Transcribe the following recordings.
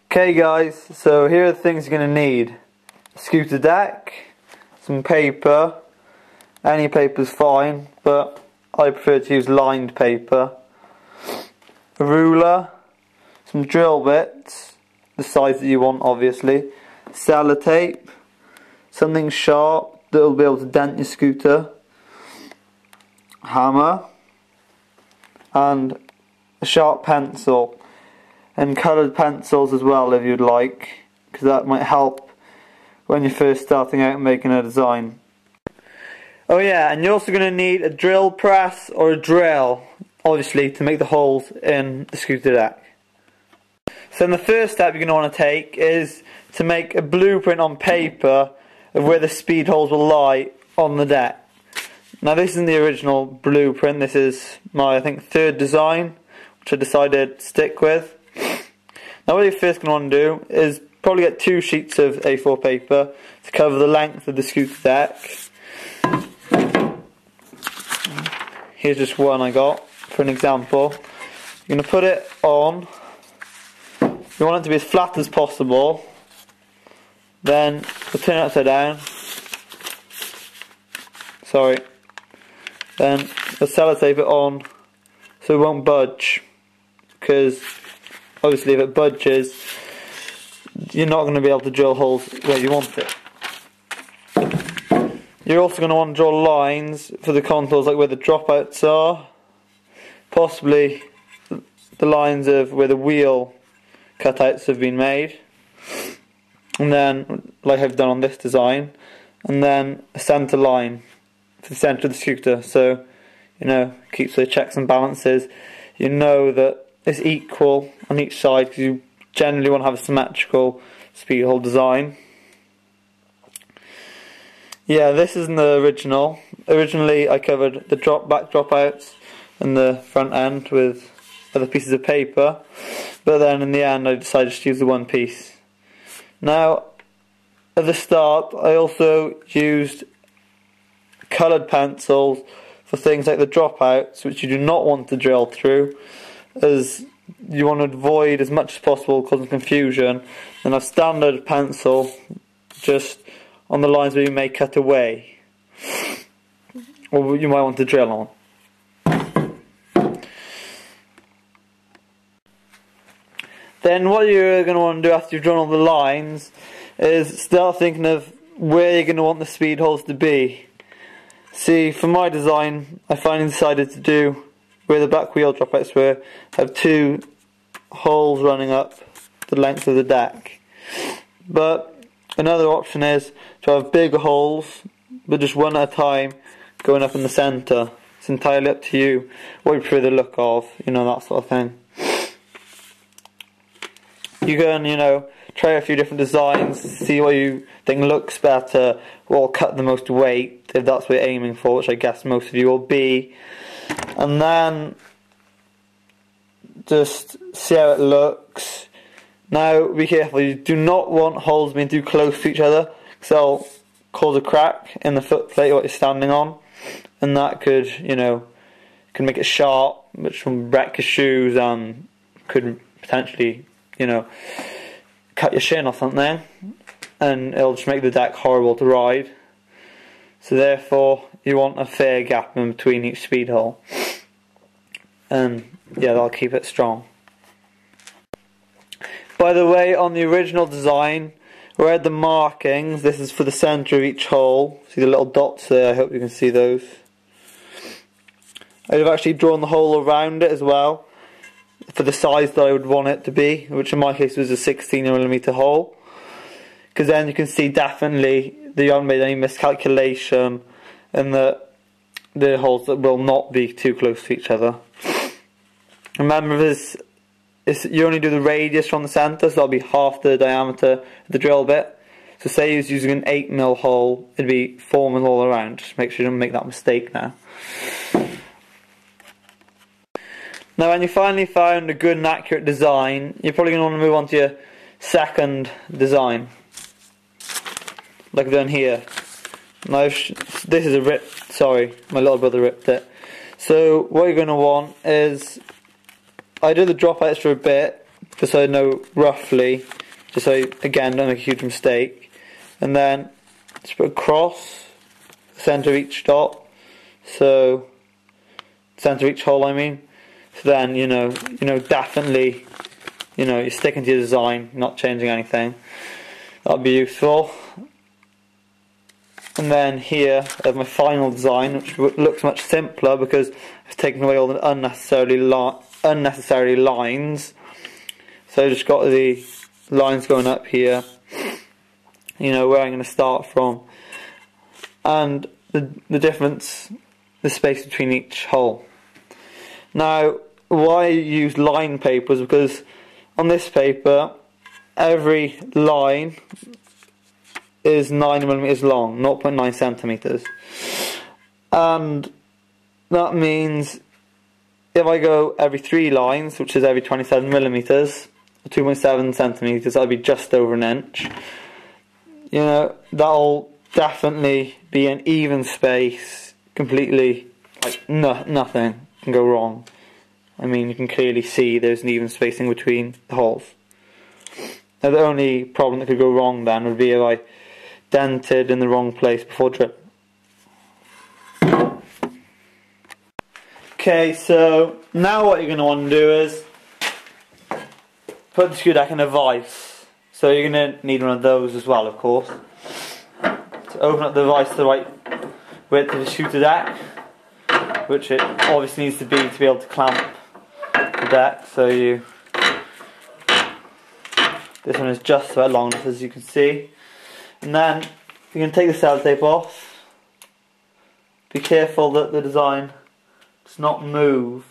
Okay guys, so here are the things you're going to need. A scooter deck, some paper, any paper's fine, but I prefer to use lined paper, a ruler, some drill bits, the size that you want obviously, sellotape, something sharp that will be able to dent your scooter, hammer, and a sharp pencil, and coloured pencils as well if you'd like, because that might help when you're first starting out making a design. Oh yeah, and you're also going to need a drill press or a drill, obviously, to make the holes in the scooter deck. So then the first step you're going to want to take is to make a blueprint on paper of where the speed holes will lie on the deck. Now this isn't the original blueprint, this is my, I think, third design, which I decided to stick with. Now what you're first going to want to do is probably get 2 sheets of A4 paper to cover the length of the scooter deck. Here's just one I got for an example. You're going to put it on, you want it to be as flat as possible, then we'll turn it upside down, then we'll sellotape it on so it won't budge, because obviously if it budges you're not going to be able to drill holes where you want it. You're also going to want to draw lines for the contours, like where the dropouts are, possibly the lines of where the wheel cutouts have been made, and then like I've done on this design, and then a centre line for the centre of the scooter, so you know, keeps the checks and balances. You know that it's equal on each side, because you generally want to have a symmetrical speed hole design. Yeah, this isn't the original. Originally I covered the back dropouts and the front end with other pieces of paper, but then in the end I decided to use the one piece. Now at the start I also used coloured pencils for things like the dropouts, which you do not want to drill through, as you want to avoid as much as possible causing confusion. Then a standard pencil just on the lines where you may cut away, or you might want to drill on. Then what you're going to want to do after you've drawn all the lines is start thinking of where you're going to want the speed holes to be. See, for my design I finally decided to do where the back wheel dropouts were, have 2 holes running up the length of the deck. But another option is to have bigger holes, but just one at a time going up in the centre. It's entirely up to you what you prefer the look of, you know, that sort of thing. You can, you know, try a few different designs, see what you think looks better, what will cut the most weight, if that's what you're aiming for, which I guess most of you will be. And then just see how it looks. Now be careful, you do not want holes being too close to each other, because they'll cause a crack in the foot plate what you're standing on, and that could, you know, can make it sharp, which will wreck your shoes and could potentially, you know, cut your shin or something, and it'll just make the deck horrible to ride. So therefore you want a fair gap in between each speed hole, and yeah, that'll keep it strong. By the way, on the original design where I had the markings, this is for the centre of each hole. See the little dots there, I hope you can see those. I'd have actually drawn the hole around it as well, for the size that I would want it to be, which in my case was a 16mm hole, because then you can see definitely that you haven't made any miscalculation, and that the holes that will not be too close to each other. Remember, you only do the radius from the centre, so that'll be half the diameter of the drill bit. So say you're using an 8mm hole, it'd be 4mm all around. Just make sure you don't make that mistake now. Now when you finally found a good and accurate design, you're probably going to want to move on to your second design, like I've done here. Now this is a rip, sorry, my little brother ripped it. So what you're going to want is, I do the dropouts for a bit, just so I know roughly just so you, again, don't make a huge mistake. And then just put a cross the centre of each dot, so centre of each hole I mean. So then definitely you're sticking to your design, not changing anything. That'll be useful. And then here I have my final design, which looks much simpler because I've taken away all the unnecessary lines. So I just got the lines going up here, where I'm going to start from, and the difference, the space between each hole. Now, why I use line paper is because on this paper, every line is 9mm long, 0.9 centimeters, and that means if I go every 3 lines, which is every 27mm, 2.7 centimeters, that'll be just over an inch. That'll definitely be an even space, completely, like nothing can go wrong. I mean, you can clearly see there's an even spacing between the holes. Now, the only problem that could go wrong then would be if I dented in the wrong place before drilling. Okay, so now what you're going to want to do is put the screw deck in a vise. So you're going to need one of those as well, of course. To open up the vise the right width of the shooter deck, which it obviously needs to be able to clamp the deck. So this one is just about long enough, as you can see. And then you're going to take the sellotape off. Be careful that the design does not move,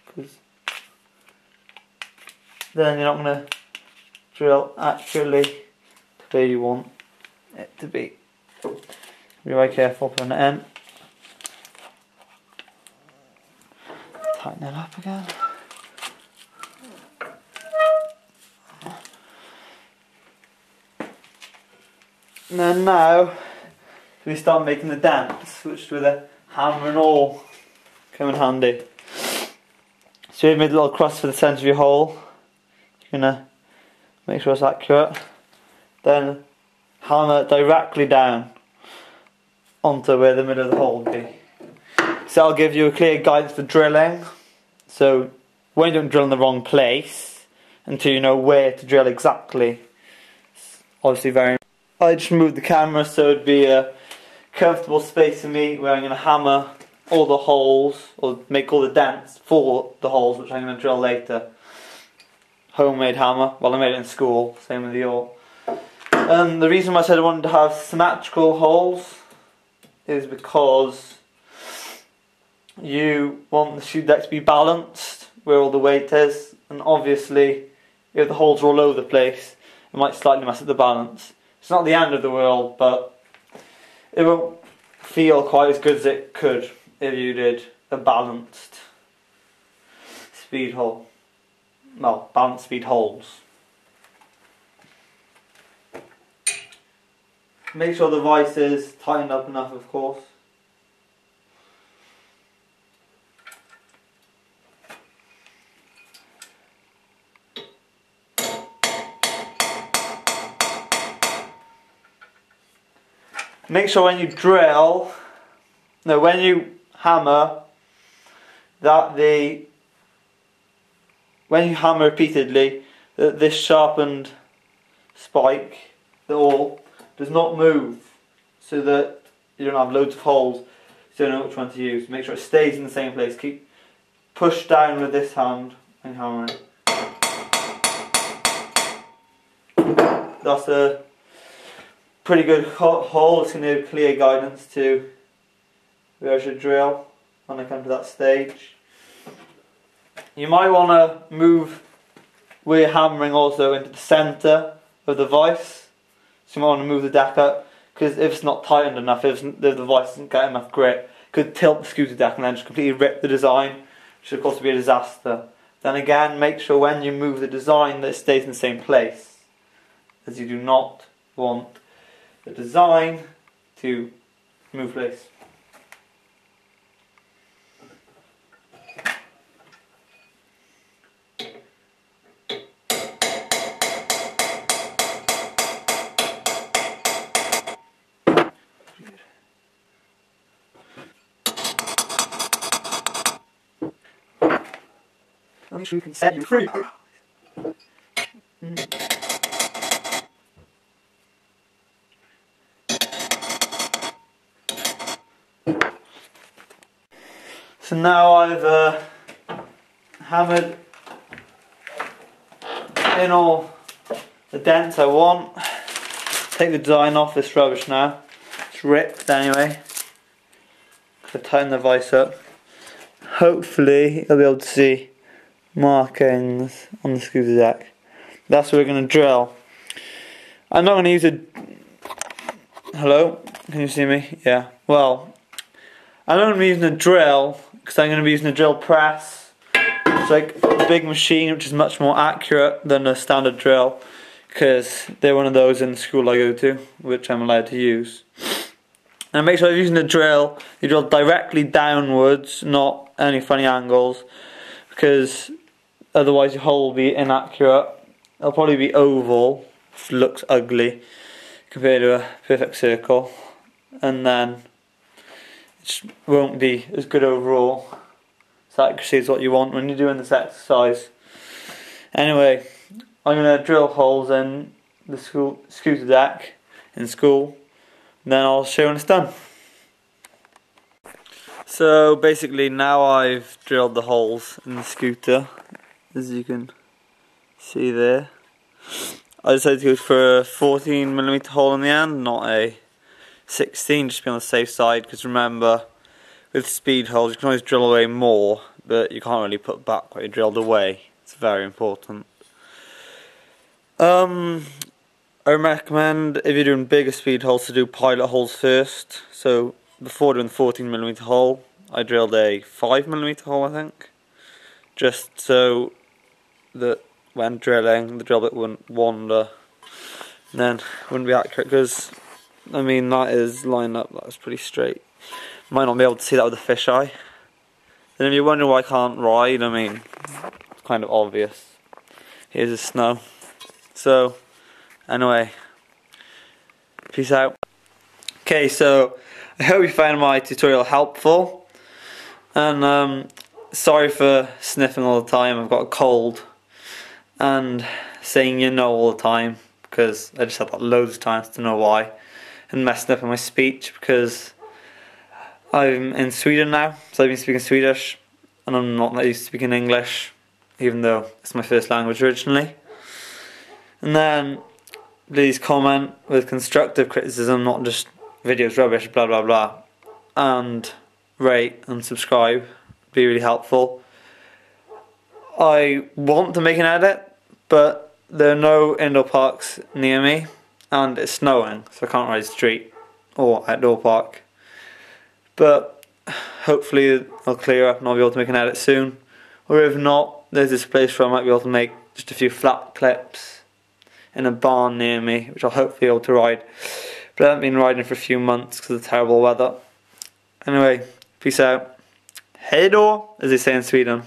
because then you're not going to drill accurately to where you want it to be. Be very careful putting it in. Tighten it up again. And then now we start making the dents, which with a hammer and all come in handy. So you've made a little cross for the centre of your hole. You're going to make sure it's accurate. Then hammer directly down onto where the middle of the hole will be. So that'll give you a clear guidance for drilling. So when you don't drill in the wrong place, until you know where to drill exactly, it's obviously very. I just moved the camera so it'd be a comfortable space for me where I'm going to hammer all the holes, or make all the dents for the holes, which I'm going to drill later. Homemade hammer. Well, I made it in school, same with you all. The reason why I said I wanted to have symmetrical holes is because you want the shoe deck to be balanced where all the weight is, and obviously if the holes are all over the place it might slightly mess up the balance. It's not the end of the world, but it won't feel quite as good as it could if you did a balanced speed hole. Well, balanced speed holes. Make sure the vise is tightened up enough, of course. Make sure when you drill, no, when you hammer, that when you hammer repeatedly, that this sharpened spike, the awl, does not move, so that you don't have loads of holes, so you don't know which one to use. Make sure it stays in the same place. Keep push down with this hand and hammering. That's a pretty good hole. It's going to give clear guidance to where I should drill when I come to that stage. You might want to move where you're hammering also into the centre of the vise. So you might want to move the deck up, because if it's not tightened enough, if the vise doesn't get enough grip, it could tilt the scooter deck and then just completely rip the design, which of course would be a disaster. Then again, make sure when you move the design that it stays in the same place, as you do not want the design to move place. make sure you can set you free. So now I've hammered in all the dents I want. Take the design off this rubbish now. It's ripped anyway. So tighten the vice up. Hopefully you'll be able to see markings on the scooter deck. That's what we're going to drill. I'm not going to use a... Hello? Can you see me? Yeah. Well, I'm not going to be using a drill because I'm going to be using a drill press. It's like a big machine which is much more accurate than a standard drill, because they're one of those in the school I go to, which I'm allowed to use. And make sure you're using a drill, you drill directly downwards, not any funny angles, because otherwise your hole will be inaccurate. It'll probably be oval, which looks ugly compared to a perfect circle, and then it won't be as good overall. So accuracy is what you want when you're doing this exercise. Anyway, I'm going to drill holes in the scooter deck in school, and then I'll show you when it's done. So basically now I've drilled the holes in the scooter, as you can see there. I decided to go for a 14mm hole in the end, not a 16, just to be on the safe side, because remember, with speed holes you can always drill away more, but you can't really put back what you drilled away. It's very important. I recommend, if you're doing bigger speed holes, to do pilot holes first. So before doing the 14mm hole, I drilled a 5mm hole, I think, just so that when drilling the drill bit wouldn't wander and then wouldn't be accurate, because I mean that is lined up, that was pretty straight. Might not be able to see that with a fisheye. And if you're wondering why I can't ride, I mean, it's kind of obvious. Here's the snow. So, anyway, peace out. Okay, so I hope you found my tutorial helpful. And sorry for sniffing all the time, I've got a cold. And saying you know all the time, because I just had that loads of times, to know why. And messing up in my speech, because I'm in Sweden now, so I've been speaking Swedish, and I'm not used to speaking English, even though it's my first language originally. And then please comment with constructive criticism, not just videos rubbish, blah blah blah. And rate and subscribe, be really helpful. I want to make an edit, but there are no indoor parks near me, and it's snowing, so I can't ride street or outdoor park. But hopefully I'll clear up and I'll be able to make an edit soon. Or if not, there's this place where I might be able to make just a few flat clips in a barn near me, which I'll hopefully be able to ride. But I haven't been riding for a few months because of the terrible weather. Anyway, peace out. Hej då, as they say in Sweden.